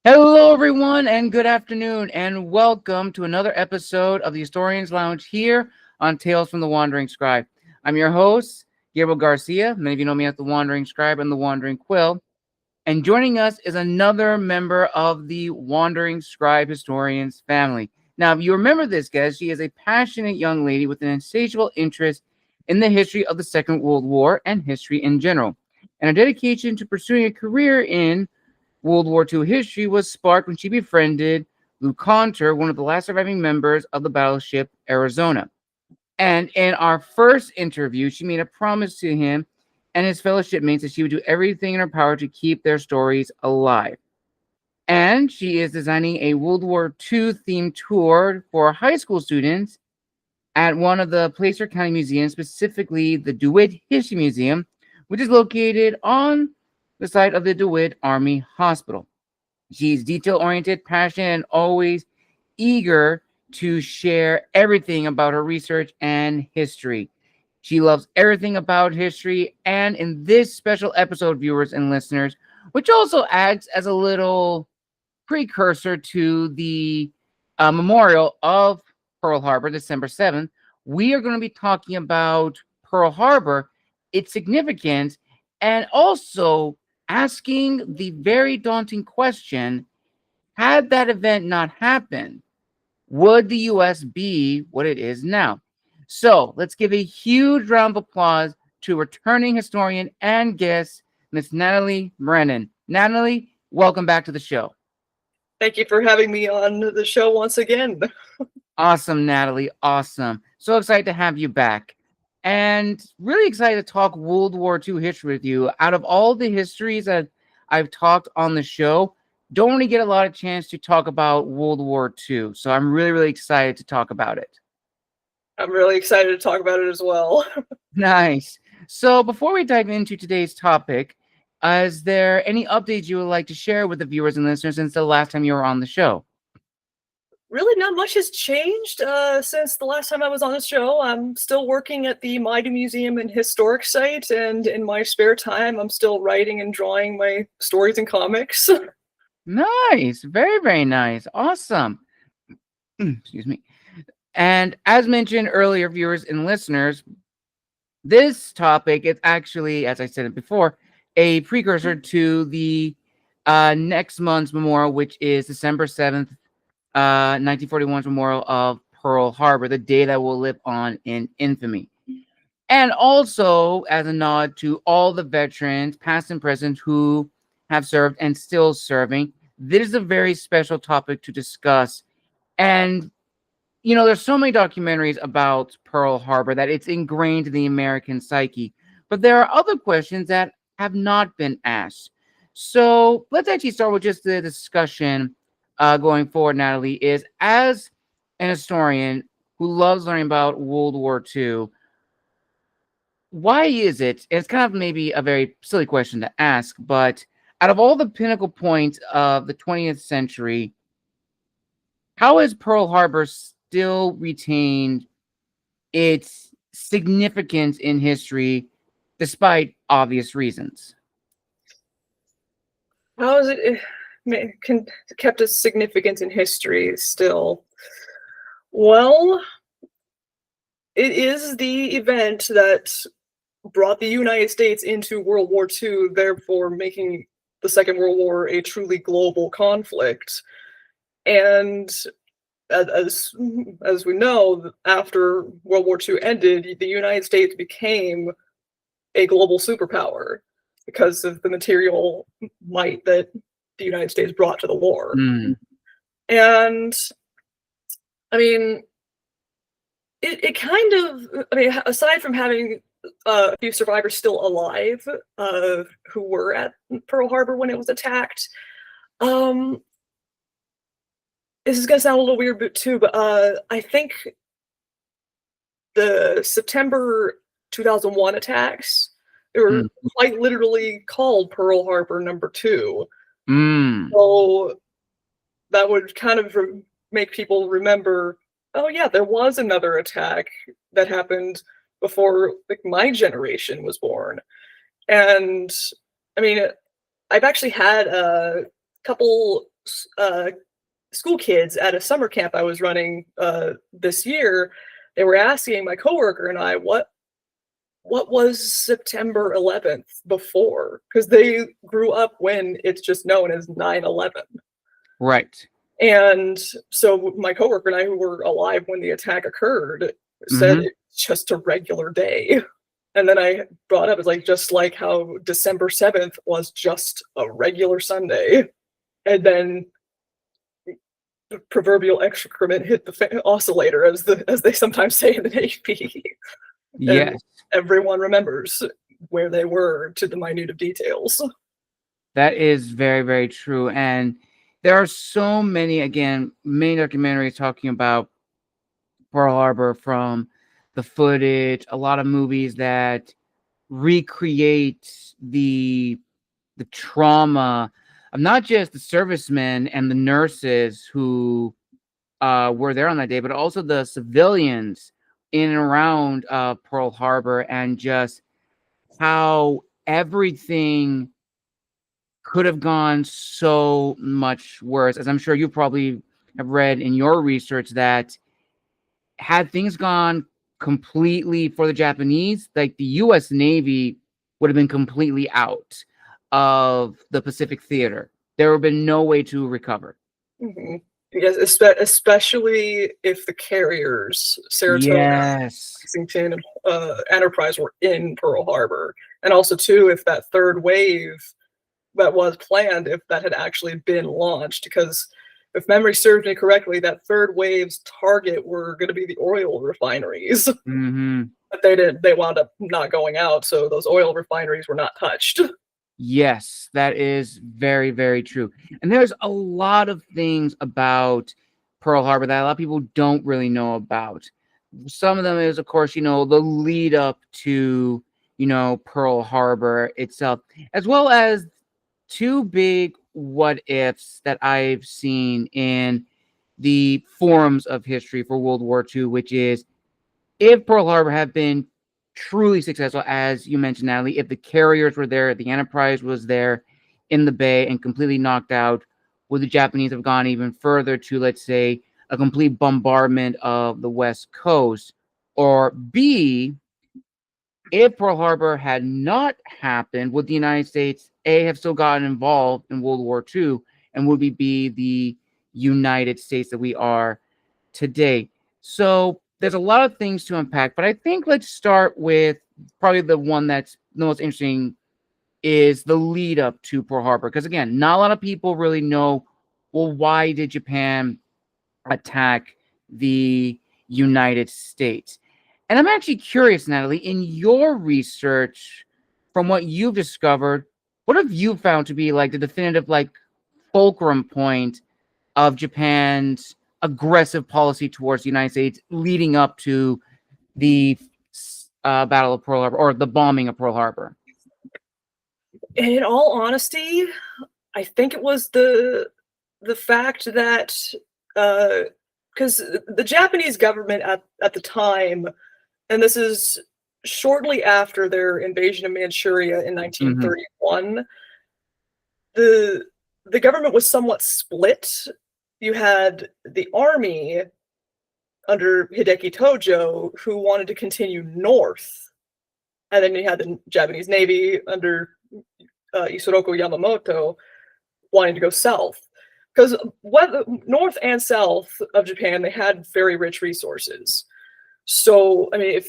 Hello, everyone, and good afternoon, and welcome to another episode of the Historians Lounge here on Tales from the Wandering Scribe. I'm your host, Gabriel Garcia. Many of you know me as the Wandering Scribe and the Wandering Quill. And joining us is another member of the Wandering Scribe Historians family. Now, if you remember this guest, she is a passionate young lady with an insatiable interest in the history of the Second World War and history in general, and a dedication to pursuing a career in World War II history was sparked when she befriended Lou Conter, one of the last surviving members of the battleship Arizona. And in our first interview, she made a promise to him and his fellow shipmates that she would do everything in her power to keep their stories alive. And she is designing a World War II themed tour for high school students at one of the Placer County museums, specifically the DeWitt History Museum, which is located on the site of the DeWitt Army Hospital. She's detail-oriented, passionate, and always eager to share everything about her research and history. She loves everything about history, and in this special episode, viewers and listeners, which also acts as a little precursor to the memorial of Pearl Harbor, December 7th, we are going to be talking about Pearl Harbor, its significance, and also asking the very daunting question, had that event not happened, would the U.S. be what it is now? So let's give a huge round of applause to returning historian and guest, Miss Natalie Brennan. Natalie, welcome back to the show. Thank you for having me on the show once again. Awesome, Natalie. Awesome. So excited to have you back. And really excited to talk World War II history with you. Out of all the histories that I've talked on the show, don't really get a lot of chance to talk about World War II. So I'm really, really excited to talk about it. I'm really excited to talk about it as well. Nice. So before we dive into today's topic, is there any updates you would like to share with the viewers and listeners since the last time you were on the show? Really, not much has changed since the last time I was on the show. I'm still working at the WWII Museum and Historic Site, and in my spare time, I'm still writing and drawing my stories and comics. Nice. Very, very nice. Awesome. Excuse me. And as mentioned earlier, viewers and listeners, this topic is actually, as I said it before, a precursor to the next month's memorial, which is December 7th, 1941's memorial of Pearl Harbor, the day that will live on in infamy. And also as a nod to all the veterans, past and present, who have served and still serving, this is a very special topic to discuss. And you know, there's so many documentaries about Pearl Harbor that it's ingrained in the American psyche. But there are other questions that have not been asked. So let's actually start with just the discussion going forward, Natalie, is as an historian who loves learning about World War II, why is it, and it's kind of maybe a very silly question to ask, but out of all the pinnacle points of the 20th century, how has Pearl Harbor still retained its significance in history despite obvious reasons? How is it kept its significance in history still? Well, it is the event that brought the United States into World War II, therefore making the Second World War a truly global conflict. And as we know, after World War II ended, the United States became a global superpower because of the material might that the United States brought to the war. And I mean, it kind of, I mean, aside from having a few survivors still alive who were at Pearl Harbor when it was attacked, this is going to sound a little weird too, but I think the September 2001 attacks, they were quite literally called Pearl Harbor number 2. So that would kind of make people remember, oh yeah, there was another attack that happened before like my generation was born. And I mean, I've actually had a couple school kids at a summer camp I was running this year. They were asking my coworker and I, what was September 11th before? Because they grew up when it's just known as 9/11. Right. And so my coworker and I, who were alive when the attack occurred, said it's just a regular day. And then I brought up, it's like, just like how December 7th was just a regular Sunday. And then the proverbial excrement hit the oscillator, as they sometimes say in the Navy. Yes. And everyone remembers where they were to the minute of details. That is very, very true. And there are so many, again, many documentaries talking about Pearl Harbor, from the footage, a lot of movies that recreate the trauma of not just the servicemen and the nurses who were there on that day, but also the civilians in and around Pearl Harbor, and just how everything could have gone so much worse. As I'm sure you probably have read in your research, that had things gone completely for the Japanese, like the U.S. Navy would have been completely out of the Pacific theater. There would have been no way to recover. Mm-hmm. Yes, especially if the carriers, Saratoga, Lexington, and Enterprise, were in Pearl Harbor. And also, too, if that third wave that was planned, if that had actually been launched. Because if memory serves me correctly, that third wave's target were going to be the oil refineries. But they wound up not going out, so those oil refineries were not touched. Yes, that is very, very true. And there's a lot of things about Pearl Harbor that a lot of people don't really know about. Some of them is, of course, the lead up to, Pearl Harbor itself, as well as two big what ifs that I've seen in the forums of history for World War II, which is, if Pearl Harbor had been truly successful, as you mentioned, Natalie, if the carriers were there, the Enterprise was there in the bay and completely knocked out, would the Japanese have gone even further to, let's say, a complete bombardment of the West Coast? Or B, if Pearl Harbor had not happened, would the United States, A, have still gotten involved in World War II, and would we be the United States that we are today? So there's a lot of things to unpack, but I think let's start with probably the one that's the most interesting, is the lead up to Pearl Harbor. Because again, not a lot of people really know, well, why did Japan attack the United States? And I'm actually curious, Natalie, in your research, from what you've discovered, what have you found to be like the definitive, like, fulcrum point of Japan's aggressive policy towards the United States leading up to the Battle of Pearl Harbor, or the bombing of Pearl Harbor? In all honesty, I think it was the fact that because the Japanese government at the time, and this is shortly after their invasion of Manchuria in 1931, the government was somewhat split. You had the army under Hideki Tojo, who wanted to continue north, and then you had the Japanese Navy under Isoroku Yamamoto wanting to go south. Because north and south of Japan, they had very rich resources. So, I mean,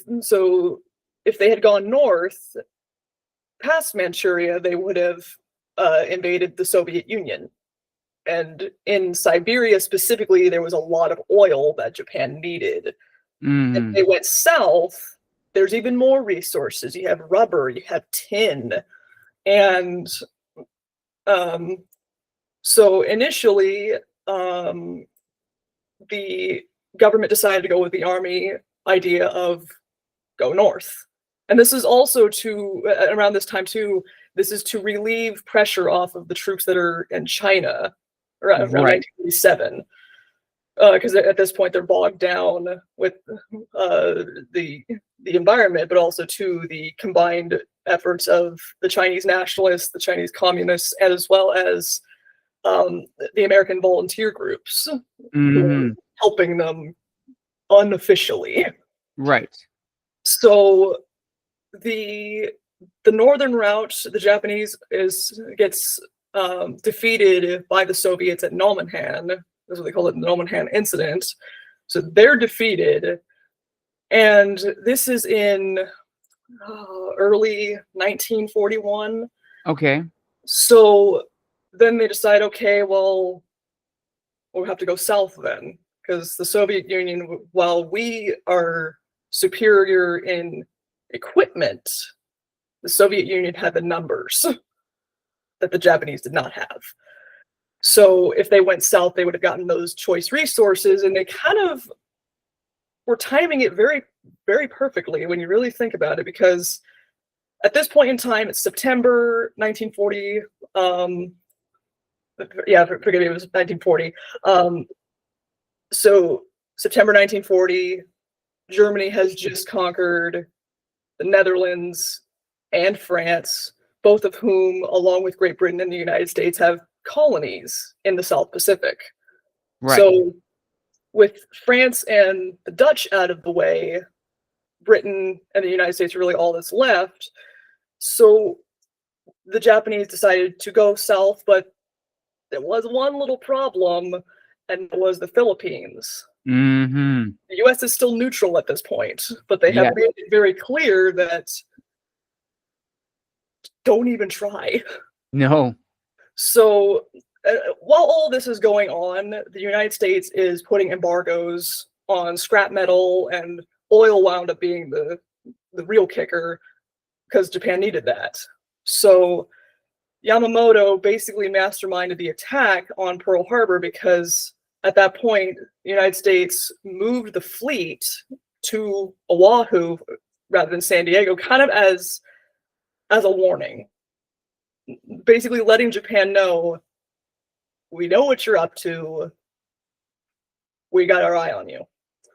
if they had gone north past Manchuria, they would have invaded the Soviet Union. And in Siberia specifically, there was a lot of oil that Japan needed. If they went south, there's even more resources. You have rubber, you have tin. And so initially, the government decided to go with the army idea of go north. And this is also around this time too, this is to relieve pressure off of the troops that are in China around 1987. Because at this point they're bogged down with the environment, but also the combined efforts of the Chinese nationalists, the Chinese communists, as well as the American volunteer groups who were Hmm. helping them unofficially. Right. So the northern route, the Japanese gets defeated by the Soviets at Nomonhan. That's what they call it, the Nomonhan incident. So they're defeated, and this is in early 1941. Okay. So then they decide, okay, well, we'll have to go south then, because the Soviet Union, while we are superior in equipment, the Soviet Union had the numbers that the Japanese did not have. So if they went south, they would have gotten those choice resources, and they kind of were timing it very, very perfectly when you really think about it, because at this point in time, it's September 1940. Forgive me, it was 1940. So September 1940, Germany has just conquered the Netherlands and France, both of whom, along with Great Britain and the United States, have colonies in the South Pacific. Right. So with France and the Dutch out of the way, Britain and the United States are really all that's left. So the Japanese decided to go south, but there was one little problem, and it was the Philippines. Hmm. The U.S. is still neutral at this point, but they have Yeah. made it very clear that don't even try. No. So while all this is going on, the United States is putting embargoes on scrap metal, and oil wound up being the real kicker because Japan needed that. So Yamamoto basically masterminded the attack on Pearl Harbor because at that point, the United States moved the fleet to Oahu rather than San Diego, kind of as a warning, basically letting Japan know, we know what you're up to. We got our eye on you.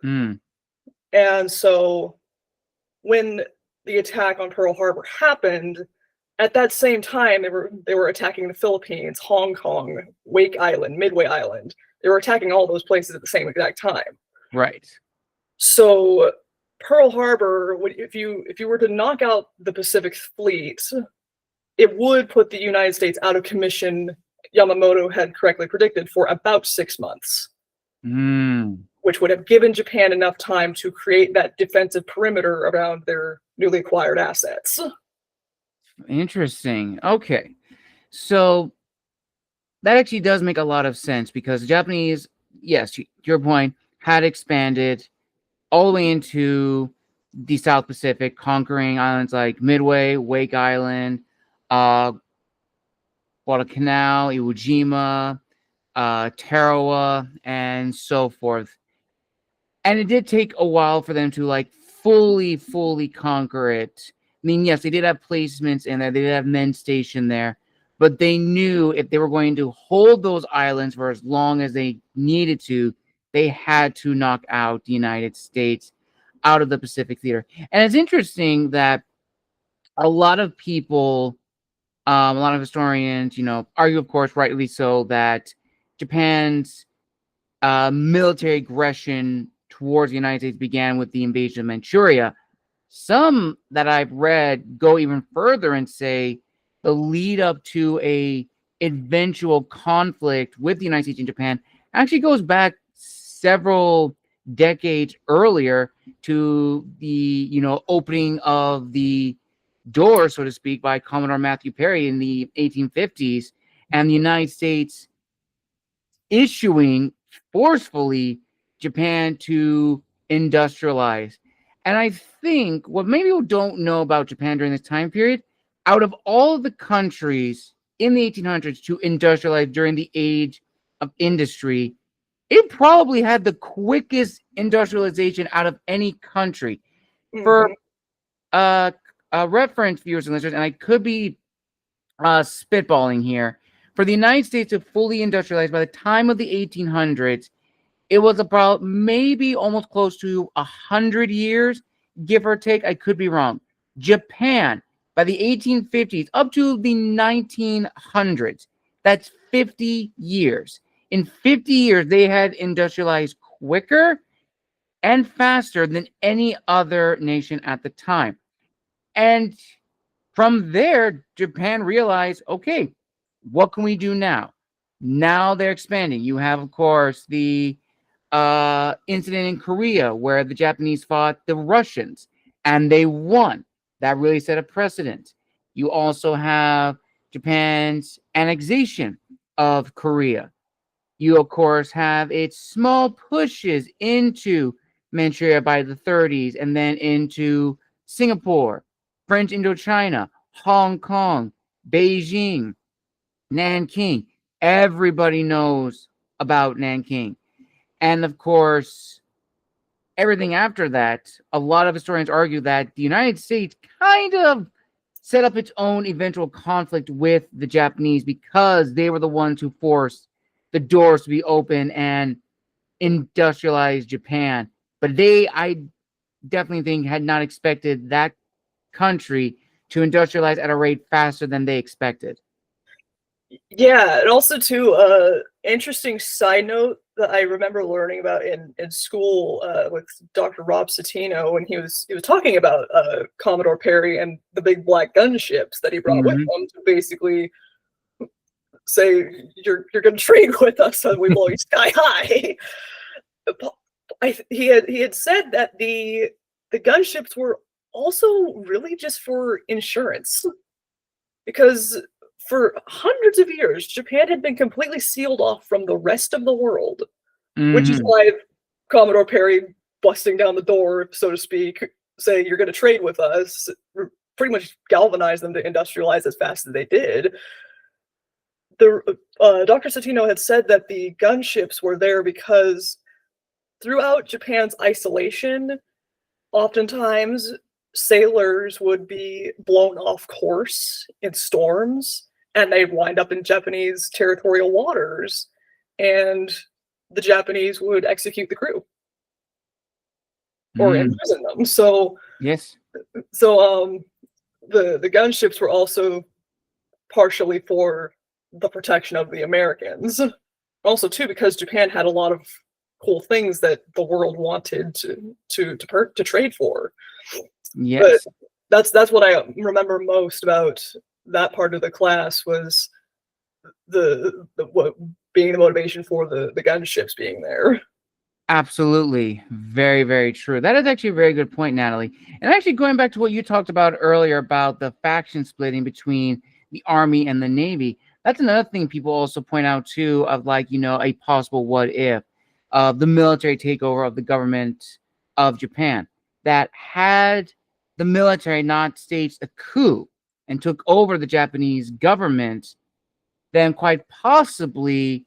Mm. And so when the attack on Pearl Harbor happened, at that same time, they were attacking the Philippines, Hong Kong, Wake Island, Midway Island. They were attacking all those places at the same exact time. Right. So Pearl Harbor, if you were to knock out the Pacific Fleet, it would put the United States out of commission, Yamamoto had correctly predicted, for about 6 months, which would have given Japan enough time to create that defensive perimeter around their newly acquired assets. Interesting. Okay. So that actually does make a lot of sense because the Japanese, yes, to your point, had expanded all the way into the South Pacific, conquering islands like Midway, Wake Island, Guadalcanal, Iwo Jima, Tarawa, and so forth. And it did take a while for them to like fully conquer it. I mean, yes, they did have placements in there, they did have men stationed there, but they knew if they were going to hold those islands for as long as they needed to, they had to knock out the United States out of the Pacific theater. And it's interesting that a lot of people, a lot of historians, argue, of course, rightly so, that Japan's military aggression towards the United States began with the invasion of Manchuria. Some that I've read go even further and say the lead up to a eventual conflict with the United States and Japan actually goes back several decades earlier to the opening of the door, so to speak, by Commodore Matthew Perry in the 1850s, and the United States issuing forcefully Japan to industrialize. And I think what many people don't know about Japan during this time period, out of all of the countries in the 1800s to industrialize during the age of industry, it probably had the quickest industrialization out of any country. Mm-hmm. For reference, viewers and listeners, and I could be spitballing here, for the United States to fully industrialize by the time of the 1800s, it was about maybe almost close to 100 years, give or take. I could be wrong. Japan, by the 1850s up to the 1900s, That's 50 years. In 50 years, they had industrialized quicker and faster than any other nation at the time. And from there, Japan realized, okay, what can we do now? Now they're expanding. You have, of course, the incident in Korea where the Japanese fought the Russians and they won. That really set a precedent. You also have Japan's annexation of Korea. You, of course, have its small pushes into Manchuria by the 30s and then into Singapore, French Indochina, Hong Kong, Beijing, Nanking. Everybody knows about Nanking. And of course, everything after that, a lot of historians argue that the United States kind of set up its own eventual conflict with the Japanese because they were the ones who forced the doors to be open and industrialize Japan. But I definitely think, had not expected that country to industrialize at a rate faster than they expected. Yeah, and also too, interesting side note that I remember learning about in school with Dr. Rob Citino when he was talking about Commodore Perry and the big black gunships that he brought with him to basically say you're going to trade with us and we blow you sky high. He had said that the gunships were also really just for insurance, because for hundreds of years Japan had been completely sealed off from the rest of the world, which is why Commodore Perry busting down the door, so to speak, saying you're going to trade with us, pretty much galvanized them to industrialize as fast as they did. Dr. Citino had said that the gunships were there because throughout Japan's isolation, oftentimes sailors would be blown off course in storms and they'd wind up in Japanese territorial waters, and the Japanese would execute the crew or imprison them. So yes, the gunships were also partially for the protection of the Americans. Also, too, because Japan had a lot of cool things that the world wanted to trade for. Yes, but that's what I remember most about that part of the class, was what being the motivation for the gunships being there. absolutely. Very, very true. That is actually a very good point, Natalie. And actually, going back to what you talked about earlier about the faction splitting between the Army and the Navy, that's another thing people also point out too, of like, a possible what if of the military takeover of the government of Japan, that had the military not staged a coup and took over the Japanese government, then quite possibly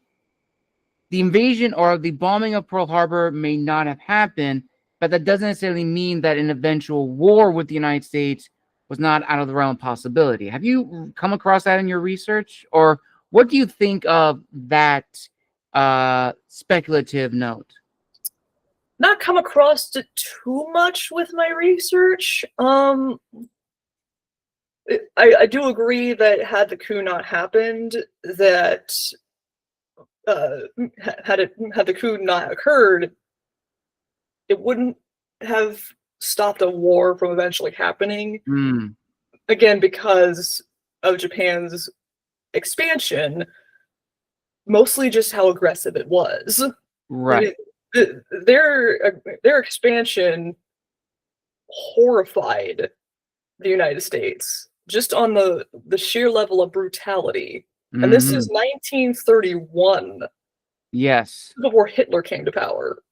the invasion or the bombing of Pearl Harbor may not have happened, but that doesn't necessarily mean that an eventual war with the United States was not out of the realm of possibility. Have you come across that in your research? Or what do you think of that speculative note? Not come across it too much with my research. I do agree that had the coup not happened, that had the coup not occurred, it wouldn't have stopped a war from eventually happening. Again, because of Japan's expansion, mostly just how aggressive it was. Right. Their expansion horrified the United States just on the sheer level of brutality. And this is 1931. Yes. Before Hitler came to power.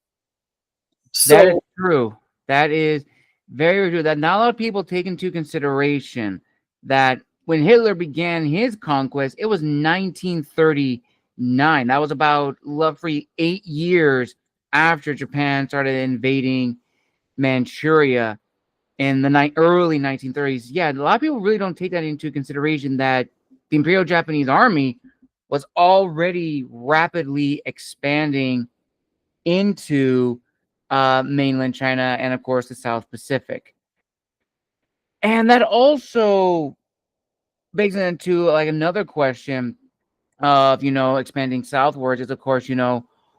So, that is true. That is very true. That not a lot of people take into consideration that when Hitler began his conquest, it was 1939. That was about roughly 8 years after Japan started invading Manchuria in the early 1930s. Yeah, a lot of people really don't take that into consideration, that the Imperial Japanese Army was already rapidly expanding into mainland China and, of course, the South Pacific. And that also begs into like another question of, expanding southwards is, of course,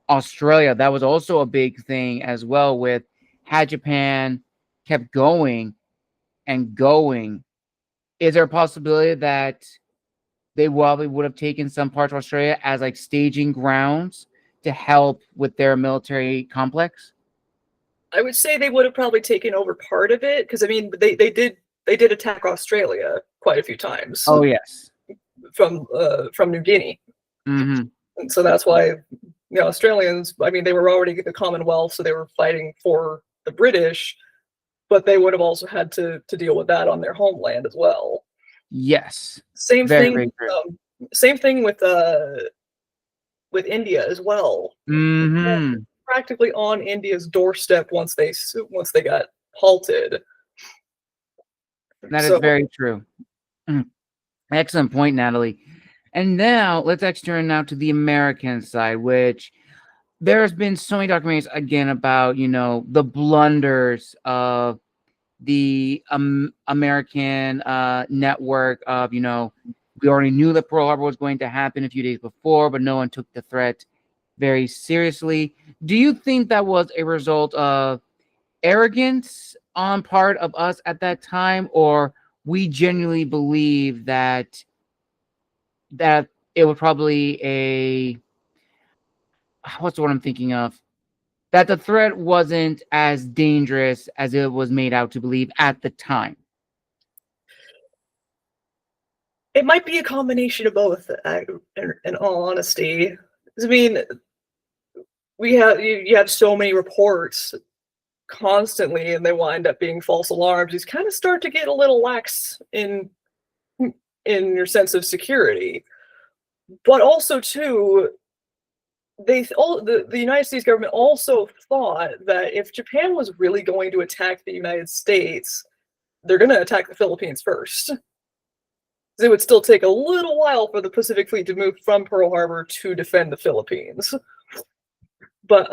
Australia. That was also a big thing as well, with had Japan kept going and going, is there a possibility that they probably would have taken some parts of Australia as like staging grounds to help with their military complex? I would say they would have probably taken over part of it, because I mean they did attack Australia quite a few times Oh, yes. from New Guinea. Mm-hmm. And so that's why Australians, I mean, they were already the Commonwealth, so they were fighting for the British, but they would have also had to deal with that on their homeland as well. Yes. Same Very, thing. very true. Same thing with India as well. Mm-hmm. Practically on India's doorstep once they got halted. That is very true. Excellent point, Natalie. And now let's actually turn now to the American side, which there's been so many documentaries again about, the blunders of the American network of, we already knew that Pearl Harbor was going to happen a few days before, but no one took the threat very seriously. Do you think that was a result of arrogance on part of us at that time, or we genuinely believe that it was probably what's the word I'm thinking of? That the threat wasn't as dangerous as it was made out to believe at the time? It might be a combination of both, in all honesty. I mean, you have so many reports constantly, and they wind up being false alarms. You kind of start to get a little lax in your sense of security. But also, too, the United States government also thought that if Japan was really going to attack the United States, they're going to attack the Philippines first. It would still take a little while for the Pacific Fleet to move from Pearl Harbor to defend the Philippines. But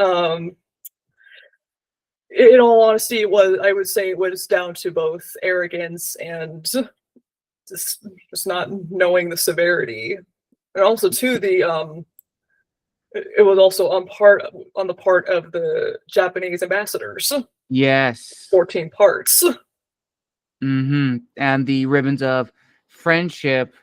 in all honesty, I would say it was down to both arrogance and just not knowing the severity. And also, too, it was also on the part of the Japanese ambassadors. Yes. 14 parts. Mm-hmm. And the ribbons of friendship,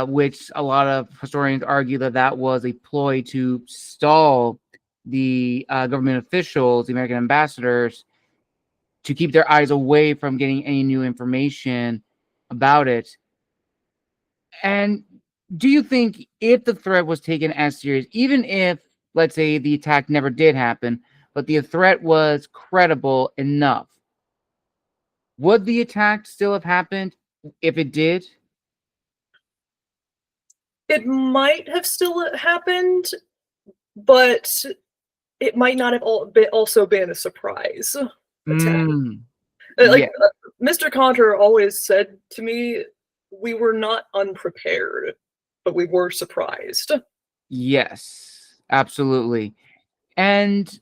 which a lot of historians argue that was a ploy to stall the government officials, the American ambassadors, to keep their eyes away from getting any new information about it. And do you think if the threat was taken as serious, even if, let's say, the attack never did happen, but the threat was credible enough, would the attack still have happened if it did? It might have still happened, but it might not have also been a surprise attack. Yes. Mr. Conter always said to me, we were not unprepared, but we were surprised. Yes, absolutely. And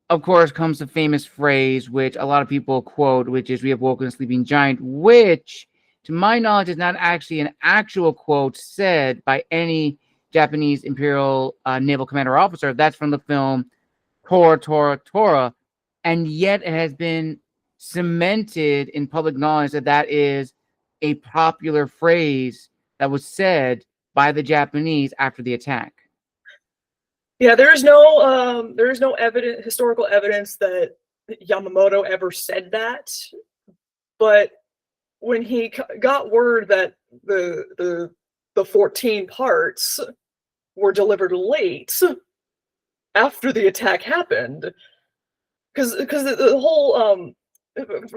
of course comes the famous phrase, which a lot of people quote, which is, "We have woken a sleeping giant," which, to my knowledge, is not actually an actual quote said by any Japanese Imperial Naval Commander or officer. That's from the film Tora, Tora, Tora. And yet it has been cemented in public knowledge that is a popular phrase that was said by the Japanese after the attack. Yeah, there is no historical evidence that Yamamoto ever said that. But when he got word that the 14 parts were delivered late after the attack happened, because the whole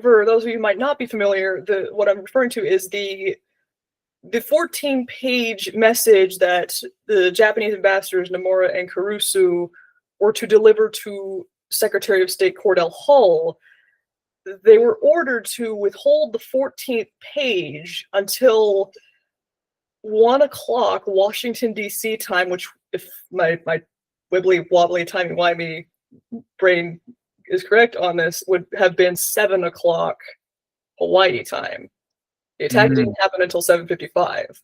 for those of you who might not be familiar, what I'm referring to is the 14-page message that the Japanese ambassadors Nomura and Kurusu were to deliver to Secretary of State Cordell Hull. They were ordered to withhold the 14th page until 1 o'clock Washington, D.C. time, which, if my wibbly-wobbly timey-wimey brain is correct on this, would have been 7 o'clock Hawaii time. The attack didn't happen until 7:55.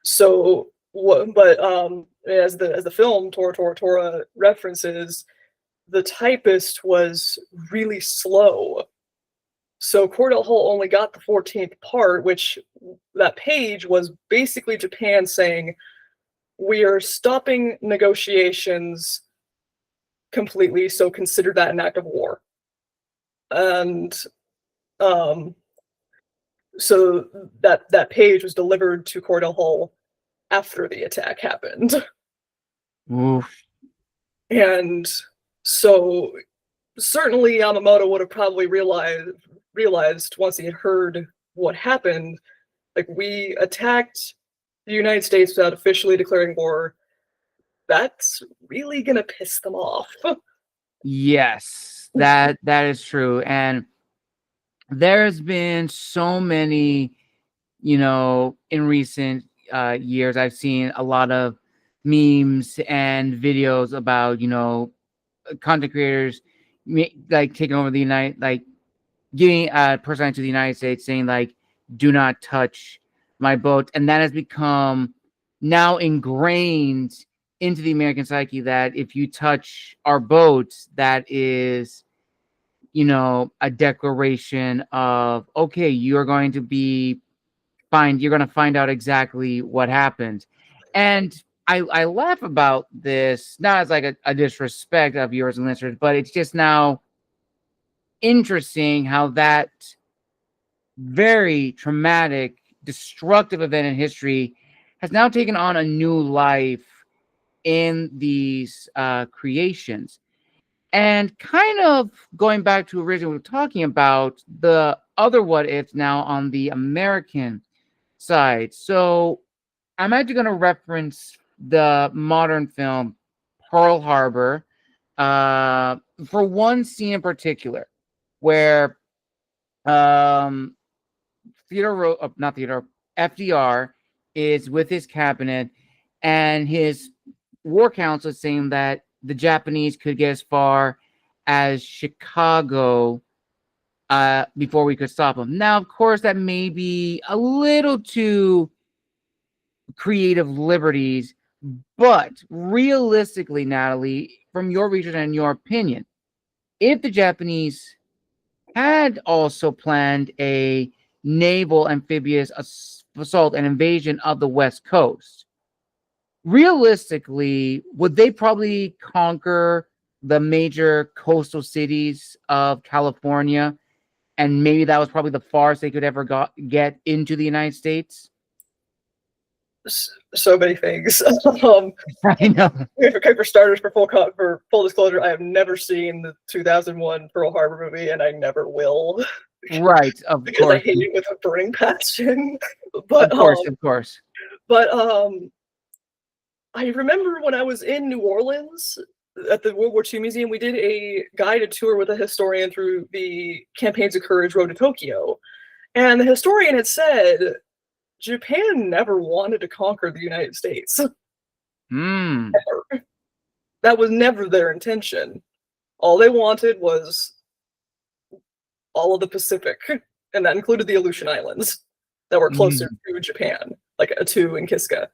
So But as the film Tora Tora Tora references, the typist was really slow. So Cordell Hull only got the 14th part, which that page was basically Japan saying, we are stopping negotiations completely, so consider that an act of war. And so that page was delivered to Cordell Hull after the attack happened. Oof. And so certainly Yamamoto would have probably realized once he had heard what happened, like, we attacked the United States without officially declaring war. That's really gonna piss them off. Yes, that is true. And there's been so many, in recent years, I've seen a lot of memes and videos about, content creators like taking over the giving a person to the United States saying like, do not touch my boat. And that has become now ingrained into the American psyche that if you touch our boat, that is, a declaration of, okay, you're going to find out exactly what happened. And I laugh about this, not as like a disrespect of viewers and listeners, but it's just now interesting how that very traumatic, destructive event in history has now taken on a new life in these creations. And kind of going back to originally we were talking about the other what ifs now on the American side. So I'm actually going to reference the modern film Pearl Harbor for one scene in particular where FDR is with his cabinet and his war council is saying that the Japanese could get as far as Chicago before we could stop them. Now, of course, that may be a little too creative liberties, but realistically, Natalie, from your research and your opinion, if the Japanese had also planned a naval amphibious assault and invasion of the West Coast, realistically, would they probably conquer the major coastal cities of California? And maybe that was probably the farthest they could ever get into the United States? So many things. I know. For starters, for full disclosure, I have never seen the 2001 Pearl Harbor movie, and I never will. Right, of because course. I hate it with a burning passion. But of course. But I remember when I was in New Orleans at the World War II Museum, we did a guided tour with a historian through the Campaigns of Courage Road to Tokyo. And the historian had said, Japan never wanted to conquer the United States. Ever. That was never their intention. All they wanted was all of the Pacific, and that included the Aleutian Islands that were closer to Japan, like Attu and Kiska.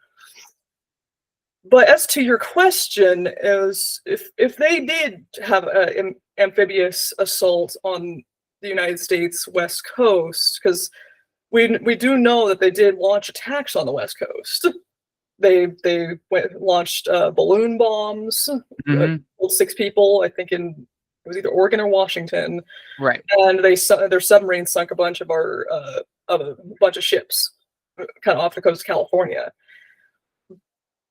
But as to your question, is if they did have an amphibious assault on the United States West Coast, because we do know that they did launch attacks on the West Coast. They launched balloon bombs, killed 6 people, I think it was either Oregon or Washington. Right. And their submarines sunk a bunch of ships, kind of off the coast of California.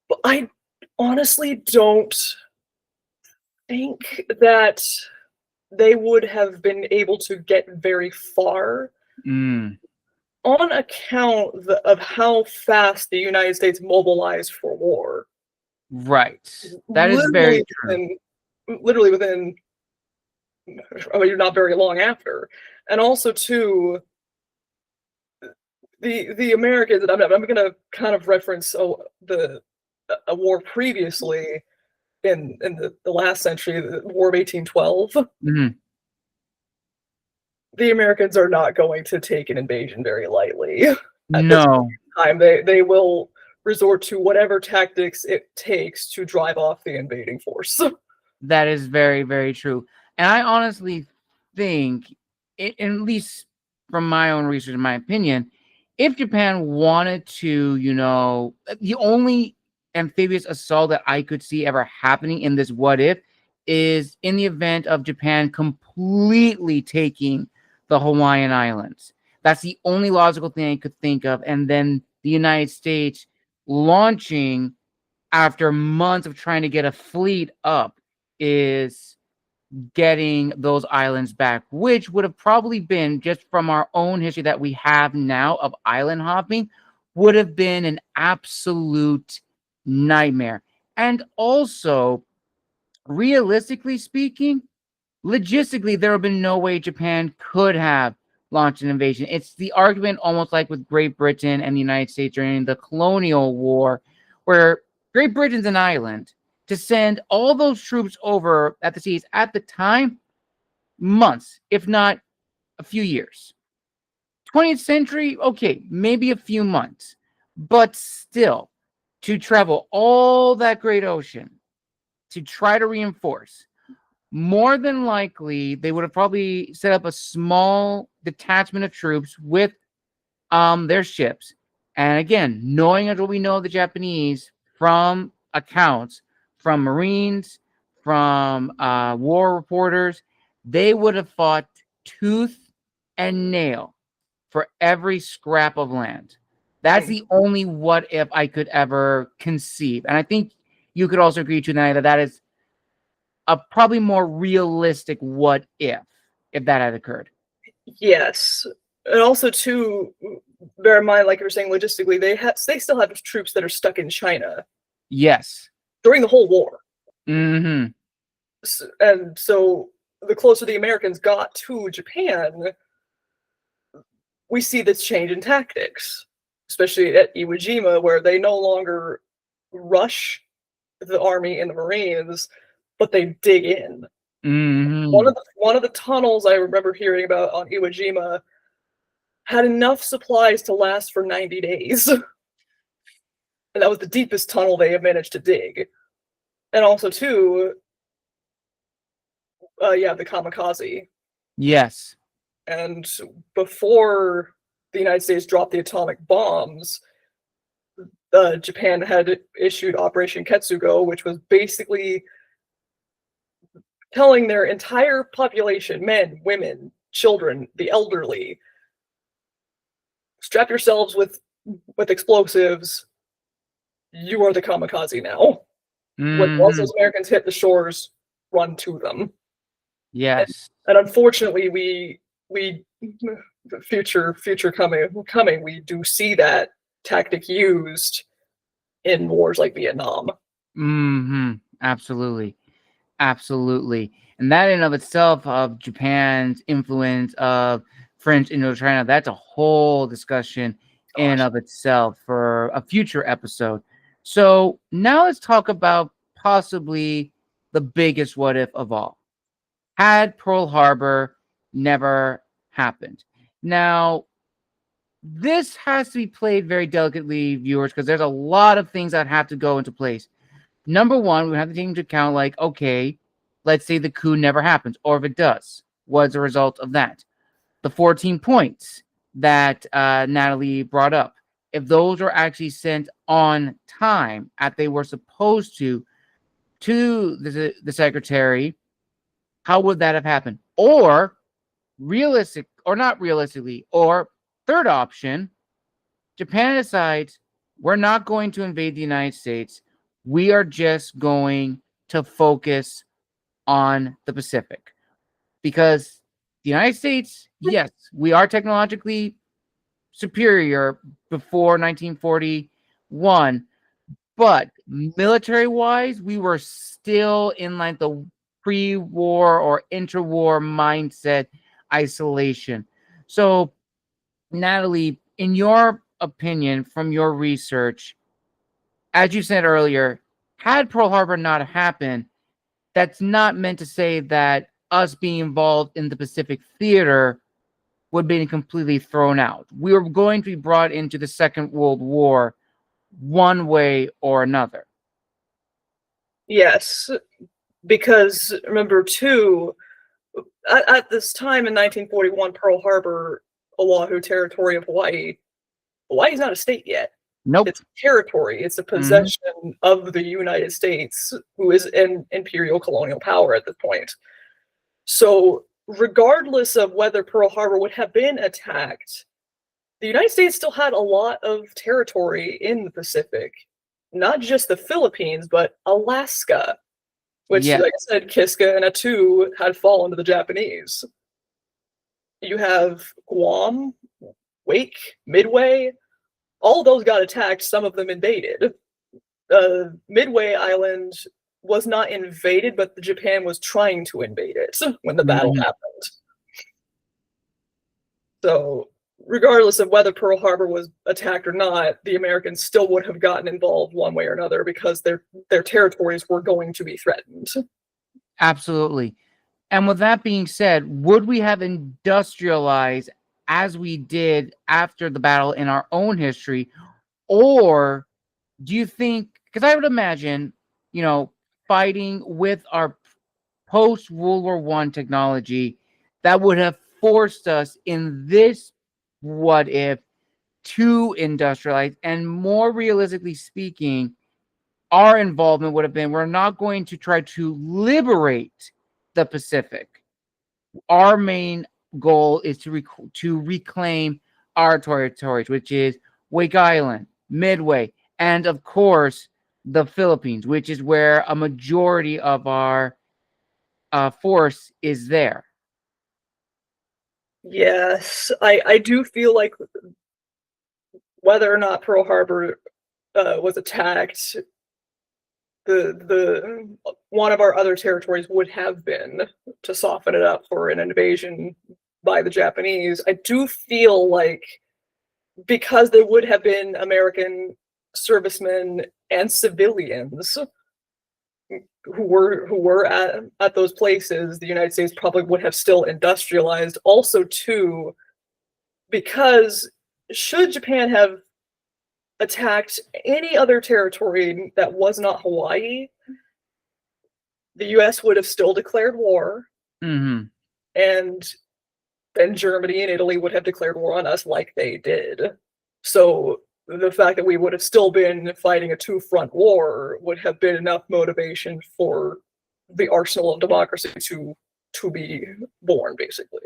But I honestly don't think that they would have been able to get very far on account of how fast the United States mobilized for war. Right. That is very true. Literally within, not very long after. And also, too, the Americans, I'm going to kind of reference a war previously in the last century, the War of 1812. The Americans are not going to take an invasion very lightly. At this time, they will resort to whatever tactics it takes to drive off the invading force. That is very, very true. And I honestly think, at least from my own research, in my opinion, if Japan wanted to, the only amphibious assault that I could see ever happening in this what if is in the event of Japan completely taking the Hawaiian Islands. That's the only logical thing I could think of. And then the United States launching after months of trying to get a fleet up is getting those islands back, which would have probably been, just from our own history that we have now of island hopping, would have been an absolute nightmare. And also, realistically speaking, logistically, there would have been no way Japan could have launched an invasion. It's the argument almost like with Great Britain and the United States during the colonial war, where Great Britain's an island. To send all those troops over at the seas at the time, months, if not a few years. 20th century, okay, maybe a few months, but still, to travel all that great ocean to try to reinforce, more than likely, they would have probably set up a small detachment of troops with their ships. And again, knowing as what we know of the Japanese from accounts, from Marines, from war reporters, they would have fought tooth and nail for every scrap of land. That's the only what if I could ever conceive. And I think you could also agree tonight that that is a probably more realistic what if that had occurred. Yes. And also, too, bear in mind, like you were saying, logistically, they still have troops that are stuck in China. Yes. During the whole war. Mm-hmm. And so the closer the Americans got to Japan, we see this change in tactics, especially at Iwo Jima, where they no longer rush the army and the Marines, but they dig in. Mm-hmm. One of the tunnels I remember hearing about on Iwo Jima had enough supplies to last for 90 days. And that was the deepest tunnel they have managed to dig. And also, too, the kamikaze. Yes. And before the United States dropped the atomic bombs, Japan had issued Operation Ketsugo, which was basically telling their entire population, men, women, children, the elderly, strap yourselves with explosives. You are the kamikaze now. When once those Americans hit the shores, run to them. Yes. And unfortunately, we future coming, we do see that tactic used in wars like Vietnam. Mm-hmm. Absolutely. Absolutely. And that in of itself, of Japan's influence of French Indochina, that's a whole discussion in and of itself for a future episode. So now let's talk about possibly the biggest what if of all. Had Pearl Harbor never happened? Now, this has to be played very delicately, viewers, because there's a lot of things that have to go into place. Number one, we have to take into account, like, okay, let's say the coup never happens, or if it does, what's the result of that? The 14 points that Natalie brought up, if those are actually sent on time, as they were supposed to the secretary, how would that have happened? Or realistic, or not realistically, or third option, Japan decides we're not going to invade the United States. We are just going to focus on the Pacific. Because the United States, yes, we are technologically superior before 1941, but military-wise, we were still in like the pre-war or inter-war mindset isolation. So, Natalie, in your opinion, from your research, as you said earlier, had Pearl Harbor not happened, that's not meant to say that us being involved in the Pacific Theater would be completely thrown out. We were going to be brought into the Second World War one way or another. Yes, because remember too, at this time in 1941, Pearl Harbor, Oahu Territory of Hawaii, Hawaii's not a state yet. Nope. It's a territory. It's a possession of the United States, who is an imperial colonial power at this point. So regardless of whether Pearl Harbor would have been attacked, the United States still had a lot of territory in the Pacific. Not just the Philippines, but Alaska, which, Yeah. like I said, Kiska and Attu had fallen to the Japanese. You have Guam, Wake, Midway, all those got attacked, some of them invaded. Midway Island was not invaded, but Japan was trying to invade it when the battle happened. So regardless of whether Pearl Harbor was attacked or not, the Americans still would have gotten involved one way or another because their territories were going to be threatened. Absolutely. And with that being said, would we have industrialized as we did after the battle in our own history? Or do you think, because I would imagine, fighting with our post-World War I technology, that would have forced us in this what if to industrialize, and more realistically speaking, our involvement would have been, we're not going to try to liberate the Pacific. Our main goal is to reclaim our territories, which is Wake Island, Midway, and of course the Philippines, which is where a majority of our force is there. Yes, I do feel like whether or not Pearl Harbor was attacked, the one of our other territories would have been to soften it up for an invasion by the Japanese. I do feel like because there would have been American servicemen and civilians who were at those places, the United States probably would have still industrialized. Also, too, because should Japan have attacked any other territory that was not Hawaii, the U.S. would have still declared war, and then Germany and Italy would have declared war on us like they did. So the fact that we would have still been fighting a two-front war would have been enough motivation for the arsenal of democracy to be born, basically.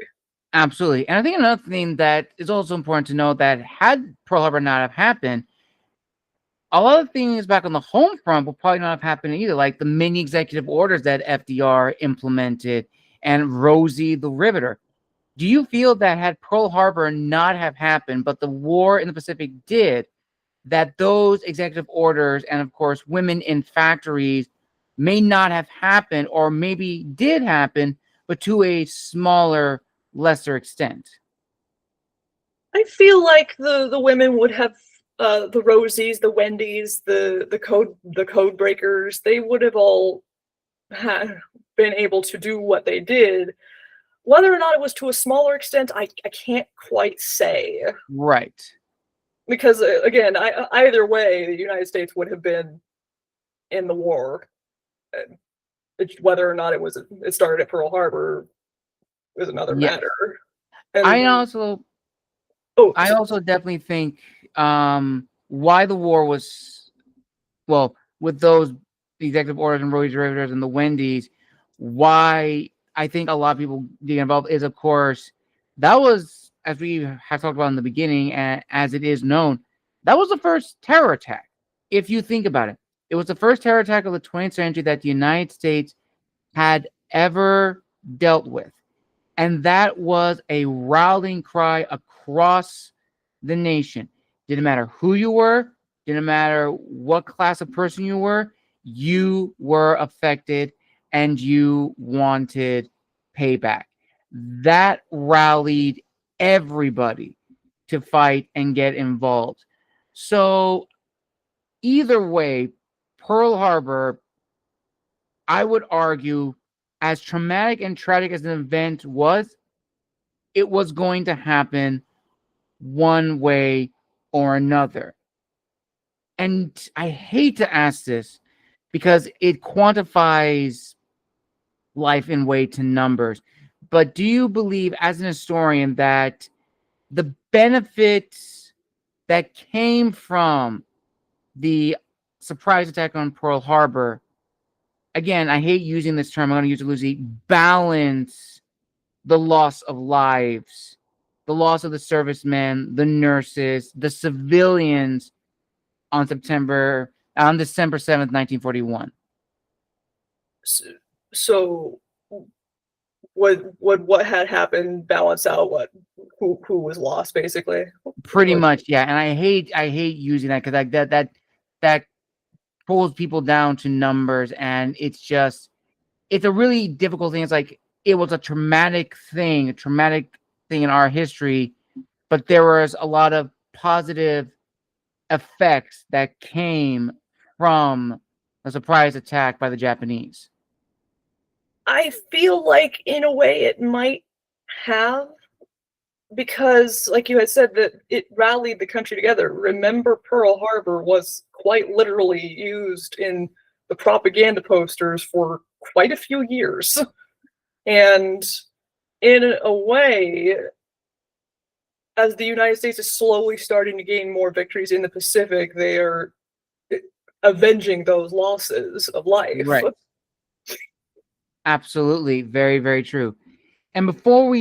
Absolutely. And I think another thing that is also important to know, that had Pearl Harbor not have happened, a lot of things back on the home front will probably not have happened either, like the many executive orders that FDR implemented and Rosie the Riveter. Do you feel that had Pearl Harbor not have happened, but the war in the Pacific did, that those executive orders and, of course, women in factories may not have happened, or maybe did happen, but to a smaller, lesser extent? I feel like the women would have the Rosies, the Wendy's, the code breakers. They would have all been able to do what they did. Whether or not it was to a smaller extent, I can't quite say. Right. Because again, either way, the United States would have been in the war. Whether or not it started at Pearl Harbor is another matter. And I also definitely think why the war was, well, with those executive orders and Rosie derivatives and the Wendy's, why I think a lot of people get involved is, of course, that was, as we have talked about in the beginning, and as it is known, that was the first terror attack. If you think about it, it was the first terror attack of the 20th century that the United States had ever dealt with. And that was a rallying cry across the nation. Didn't matter who you were, didn't matter what class of person you were affected, and you wanted payback. That rallied everybody to fight and get involved. So either way, Pearl Harbor, I would argue, as traumatic and tragic as an event was, it was going to happen one way or another. and I hate to ask this because it quantifies life in way to numbers, but do you believe as an historian that the benefits that came from the surprise attack on Pearl Harbor, again, I hate using this term, I'm going to use it loosely, balance the loss of lives, the loss of the servicemen, the nurses, the civilians on December 7th, 1941? So what had happened balance out who was lost, basically? Pretty much, yeah. And I hate using that because that pulls people down to numbers, and it's a really difficult thing. It's like it was a traumatic thing in our history, but there was a lot of positive effects that came from a surprise attack by the Japanese. I feel like in a way it might have, because like you had said, that it rallied the country together. Remember, Pearl Harbor was quite literally used in the propaganda posters for quite a few years. And in a way, as the United States is slowly starting to gain more victories in the Pacific, they are avenging those losses of life. Right. Absolutely. Very, very true. And before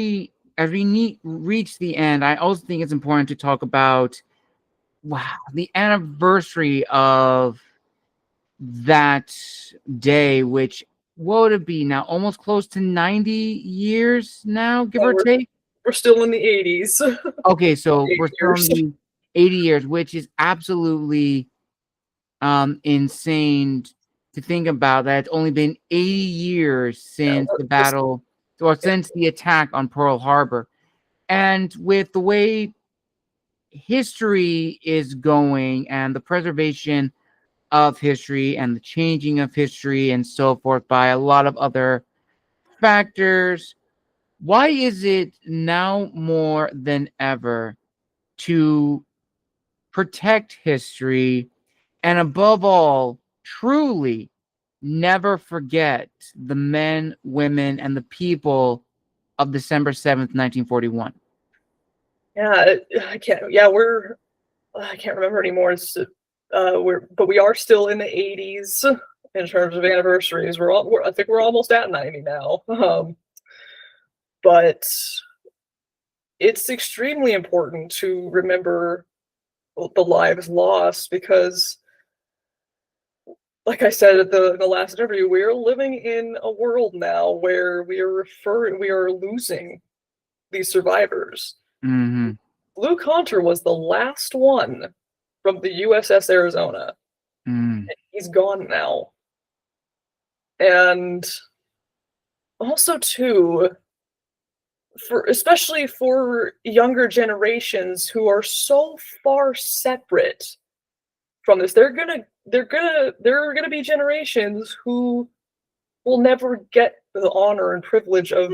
as we reach the end, I also think it's important to talk about, the anniversary of that day, which, what would it be now? Almost close to 90 years now, give or take? We're still in the 80s. Okay, so we're still in the 80 years, which is absolutely insane to think about. That it's only been 80 years since the battle, or since the attack on Pearl Harbor. And with the way history is going and the preservation of history and the changing of history and so forth by a lot of other factors, why is it now more than ever to protect history and, above all, truly never forget the men, women, and the people of December 7th, 1941? Yeah, I can't. Yeah, I can't remember anymore. But we are still in the 80s in terms of anniversaries. I think we're almost at 90 now. But it's extremely important to remember the lives lost, because, like I said in the last interview, we are living in a world now where we are losing these survivors. Mm-hmm. Lou Conter was the last one from the USS Arizona. He's gone now. And also, too, especially for younger generations who are so far separate from this, there are gonna be generations who will never get the honor and privilege of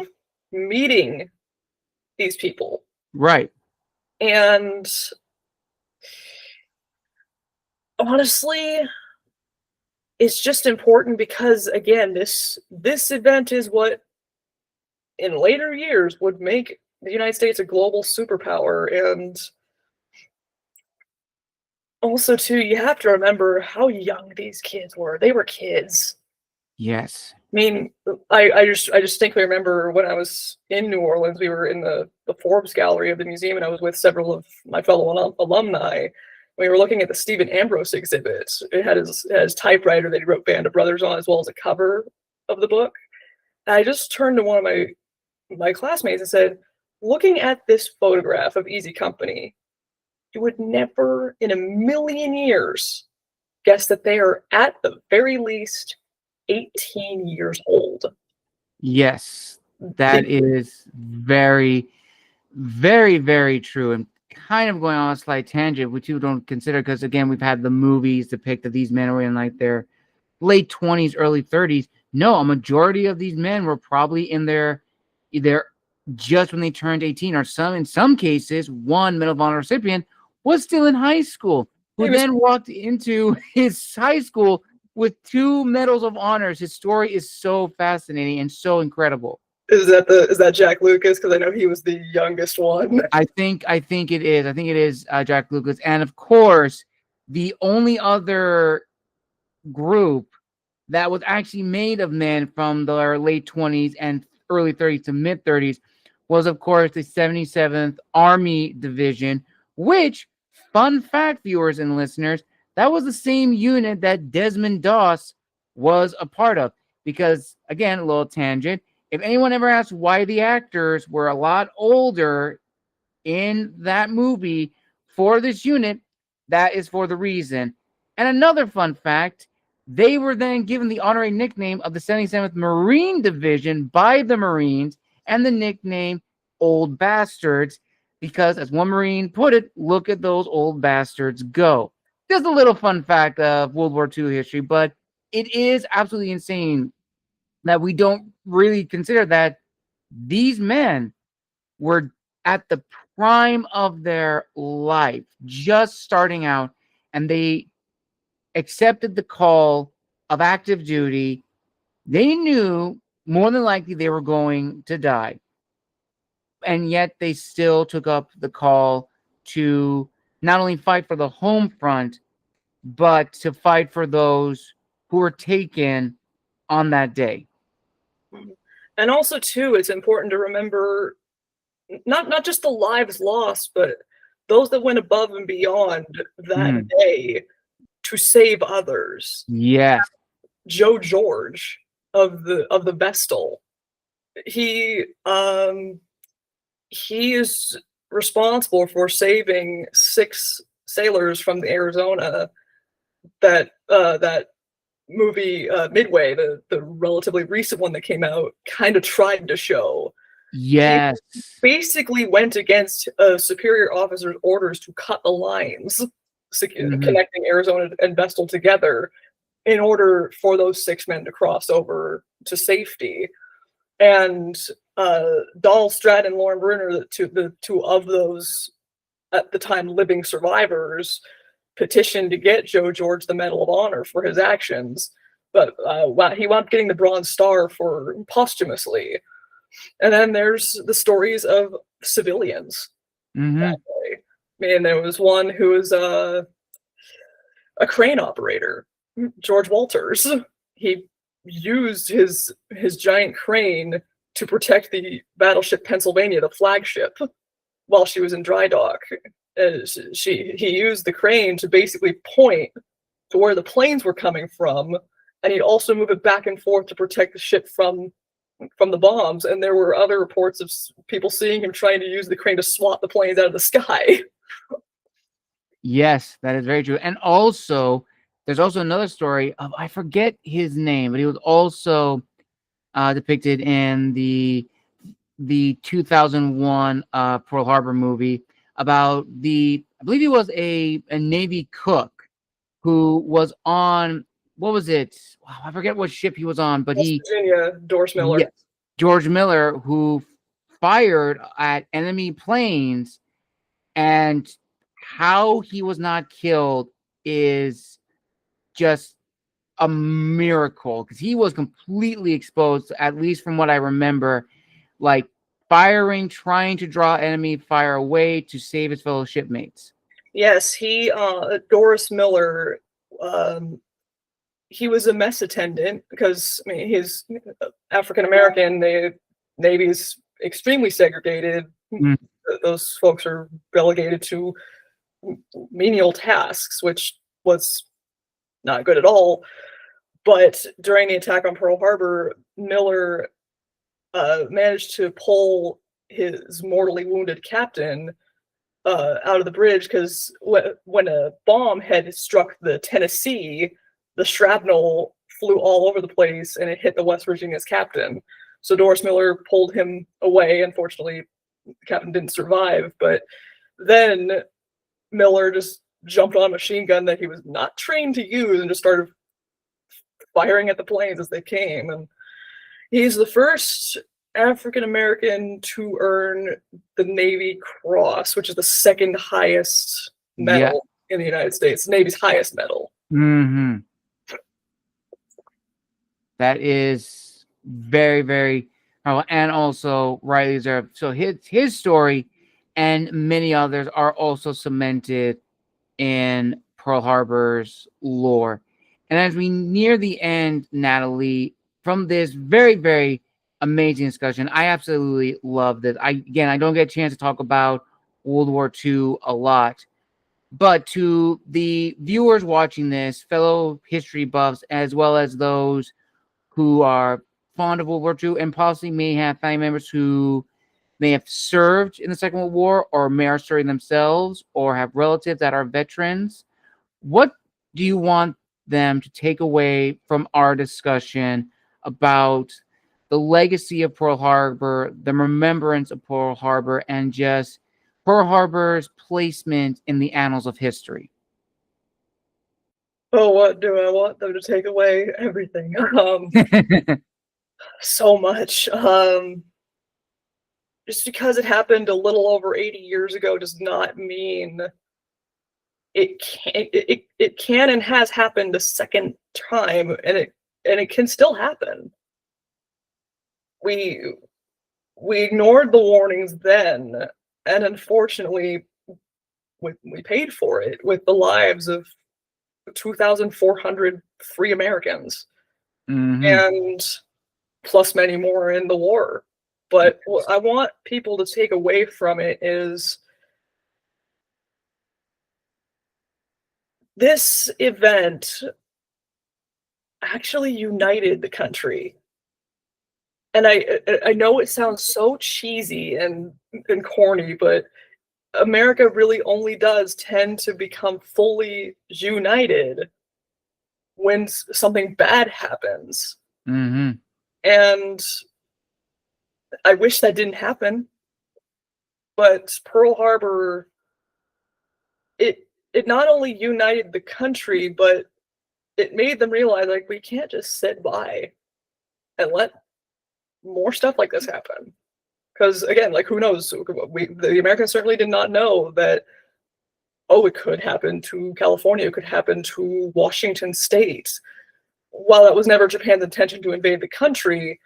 meeting these people. Right. And honestly, it's just important because, again, this event is what in later years would make the United States a global superpower. And also, too, you have to remember how young these kids were. They were kids. Yes. I mean, I distinctly remember when I was in New Orleans, we were in the Forbes gallery of the museum, and I was with several of my fellow alumni. We were looking at the Stephen Ambrose exhibit. It had his typewriter that he wrote Band of Brothers on, as well as a cover of the book. And I just turned to one of my classmates and said, looking at this photograph of Easy Company, you would never in a million years guess that they are at the very least 18 years old. Yes, that is very, very, very true. And kind of going on a slight tangent, which you don't consider, because again, we've had the movies depict that these men were in like their late 20s, early 30s. No, a majority of these men were probably in their just when they turned 18, or in some cases, one Medal of Honor recipient was still in high school. who then walked into his high school with 2 medals of honors. His story is so fascinating and so incredible. Is that Jack Lucas? Because I know he was the youngest one. I think it is. I think it is Jack Lucas. And of course, the only other group that was actually made of men from their late 20s and early 30s to mid 30s was, of course, the 77th Army Division, which, fun fact, viewers and listeners, that was the same unit that Desmond Doss was a part of. Because, again, a little tangent, if anyone ever asks why the actors were a lot older in that movie for this unit, that is for the reason. And another fun fact, they were then given the honorary nickname of the 77th Marine Division by the Marines, and the nickname Old Bastards, because, as one Marine put it, look at those old bastards go. Just a little fun fact of World War II history, but it is absolutely insane that we don't really consider that these men were at the prime of their life, just starting out, and they accepted the call of active duty. They knew more than likely they were going to die, and yet they still took up the call to not only fight for the home front, but to fight for those who were taken on that day. And also, too, it's important to remember not just the lives lost, but those that went above and beyond that day to save others. Yes. Joe George of the Vestal. He is responsible for saving 6 sailors from the Arizona that movie Midway, the relatively recent one that came out, kind of tried to show. Yes. He basically went against a superior officer's orders to cut the lines connecting Arizona and Vestal together in order for those 6 men to cross over to safety. And Donald Stratton and Lauren Bruner, the two of those at the time living survivors, petitioned to get Joe George the Medal of Honor for his actions, but he wound up getting the Bronze Star for posthumously. And then there's the stories of civilians that day. I mean, there was one who was a crane operator, George Walters. He used his giant crane to protect the battleship Pennsylvania, the flagship, while she was in dry dock. He used the crane to basically point to where the planes were coming from, and he'd also move it back and forth to protect the ship from the bombs. And there were other reports of people seeing him trying to use the crane to swat the planes out of the sky. Yes, that is very true. And also, there's also another story of, I forget his name, but he was also depicted in the 2001 Pearl Harbor movie about I believe he was a Navy cook who was on, what was it? Wow, I forget what ship he was on, but West Virginia, Doris Miller. Yes, George Miller, who fired at enemy planes, and how he was not killed is just a miracle, because he was completely exposed, at least from what I remember, like firing, trying to draw enemy fire away to save his fellow shipmates. Yes, Doris Miller, he was a mess attendant, because, I mean, he's African American. The Navy is extremely segregated. Those folks are relegated to menial tasks, which was not good at all. But during the attack on Pearl Harbor, Miller managed to pull his mortally wounded captain out of the bridge, because when a bomb had struck the Tennessee, the shrapnel flew all over the place and it hit the West Virginia's captain. So Doris Miller pulled him away. Unfortunately, the captain didn't survive, but then Miller just jumped on a machine gun that he was not trained to use and just started firing at the planes as they came. And he's the first African American to earn the Navy Cross, which is the second highest medal in the United States, Navy's highest medal. Mm-hmm. That is very, very, and also rightly deserved. So his story and many others are also cemented in Pearl Harbor's lore. And as we near the end, Natalie, from this very, very amazing discussion, I absolutely love this. I don't get a chance to talk about World War II a lot, but to the viewers watching this, fellow history buffs, as well as those who are fond of World War II and possibly may have family members who may have served in the Second World War or may are serving themselves or have relatives that are veterans, what do you want them to take away from our discussion about the legacy of Pearl Harbor, the remembrance of Pearl Harbor, and just Pearl Harbor's placement in the annals of history? Oh, what do I want them to take away? Everything. So much. Just because it happened a little over 80 years ago does not mean it can and has happened a second time, and it can still happen. We ignored the warnings then, and unfortunately we paid for it with the lives of 2,400 free Americans. Mm-hmm. And plus many more in the war. But what I want people to take away from it is this event actually united the country. And I know it sounds so cheesy and corny, but America really only does tend to become fully united when something bad happens. Mm-hmm. And I wish that didn't happen. But Pearl Harbor, it not only united the country, but it made them realize, like, we can't just sit by and let more stuff like this happen. Because again, like, who knows? The Americans certainly did not know that, oh, it could happen to California, it could happen to Washington State. While that was never Japan's intention to invade the country,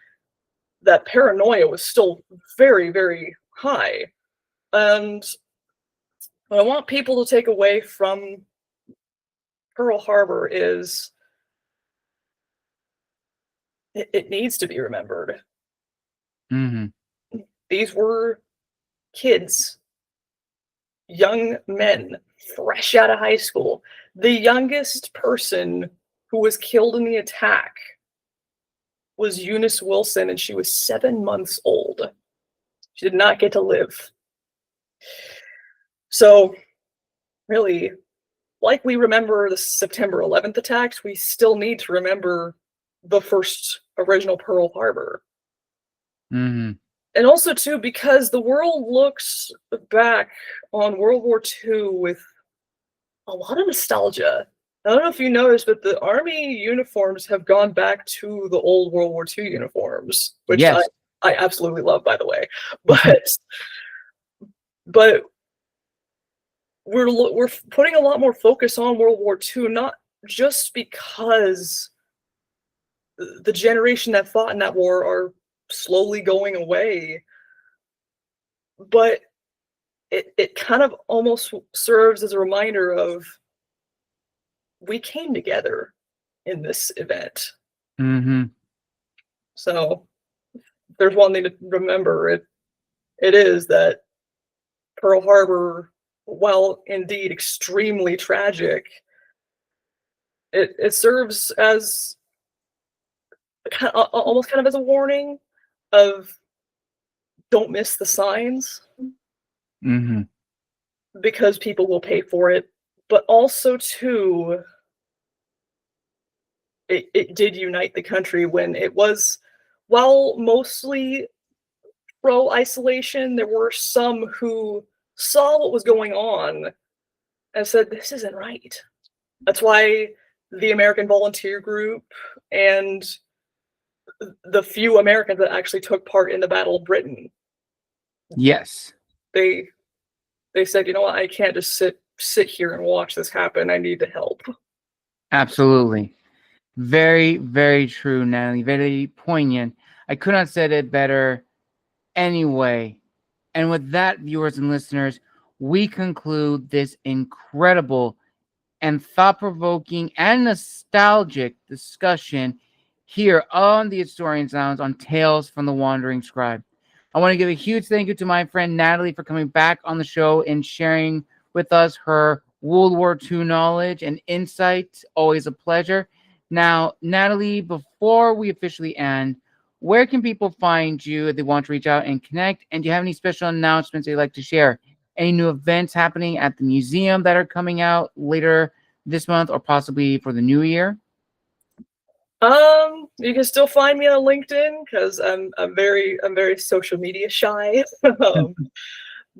that paranoia was still very, very high. And what I want people to take away from Pearl Harbor is it needs to be remembered. Mm-hmm. These were kids, young men, fresh out of high school. The youngest person who was killed in the attack was Eunice Wilson, and she was 7 months old. She did not get to live. So, really, like we remember the September 11th attacks, we still need to remember the first original Pearl Harbor. Mm-hmm. And also, too, because the world looks back on World War II with a lot of nostalgia. I don't know if you noticed, but the Army uniforms have gone back to the old World War II uniforms, which yes. I absolutely love, by the way. But we're putting a lot more focus on World War II, not just because the generation that fought in that war are slowly going away, but it kind of almost serves as a reminder of we came together in this event. Mm-hmm. So there's one thing to remember. It is that Pearl Harbor, while indeed extremely tragic, it serves as almost kind of as a warning of don't miss the signs. Mm-hmm. Because people will pay for it, but also too, it did unite the country when it was, while mostly pro-isolation, there were some who saw what was going on and said, this isn't right. That's why the American Volunteer Group and the few Americans that actually took part in the Battle of Britain, yes, they said, you know what, I can't just sit sit here and watch this happen. I need to help. Absolutely. Very, very true, Natalie. Very poignant. I could not have said it better anyway. And with that, viewers and listeners, we conclude this incredible and thought-provoking and nostalgic discussion here on the Historian's Lounge on Tales from the Wandering Scribe. I want to give a huge thank you to my friend Natalie for coming back on the show and sharing with us her World War II knowledge and insight. Always a pleasure. Now, Natalie, before we officially end, where can people find you if they want to reach out and connect? And do you have any special announcements you'd like to share? Any new events happening at the museum that are coming out later this month or possibly for the new year? You can still find me on LinkedIn because I'm very social media shy.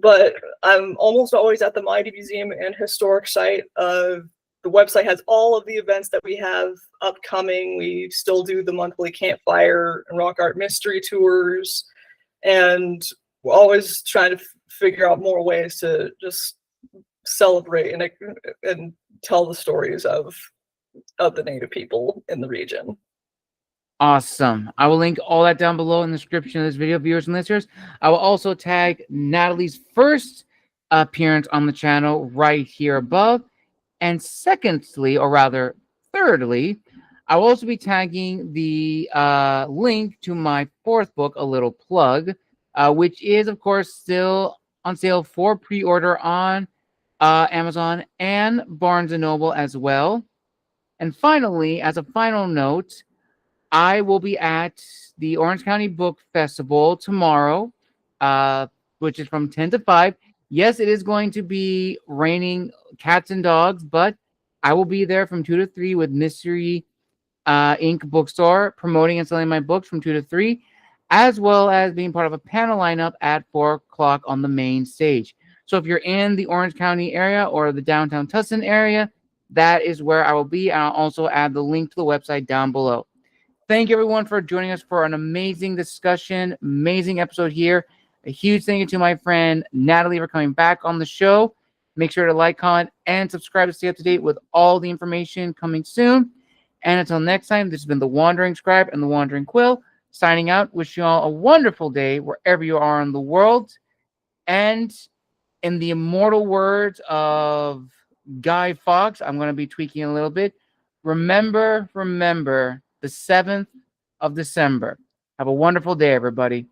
But I'm almost always at the Mighty Museum and Historic Site. The website has all of the events that we have upcoming. We still do the monthly campfire and rock art mystery tours, and we're always trying to figure out more ways to just celebrate and tell the stories of the Native people in the region. Awesome. I will link all that down below in the description of this video, viewers and listeners. I will also tag Natalie's first appearance on the channel right here above. And secondly, or rather thirdly, I will also be tagging the link to my fourth book, A Little Plug, which is, of course, still on sale for pre-order on Amazon and Barnes & Noble as well. And finally, as a final note, I will be at the Orange County Book Festival tomorrow, which is from 10 to 5. Yes, it is going to be raining cats and dogs, but I will be there from 2 to 3 with Mystery Inc. Bookstore, promoting and selling my books from 2 to 3, as well as being part of a panel lineup at 4 o'clock on the main stage. So if you're in the Orange County area or the downtown Tustin area, that is where I will be. And I'll also add the link to the website down below. Thank you, everyone, for joining us for an amazing discussion, amazing episode here. A huge thank you to my friend Natalie for coming back on the show. Make sure to like, comment, and subscribe to stay up to date with all the information coming soon. And until next time, this has been The Wandering Scribe and The Wandering Quill, signing out. Wish you all a wonderful day wherever you are in the world. And in the immortal words of Guy Fawkes, I'm going to be tweaking a little bit. Remember, the 7th of December. Have a wonderful day, everybody.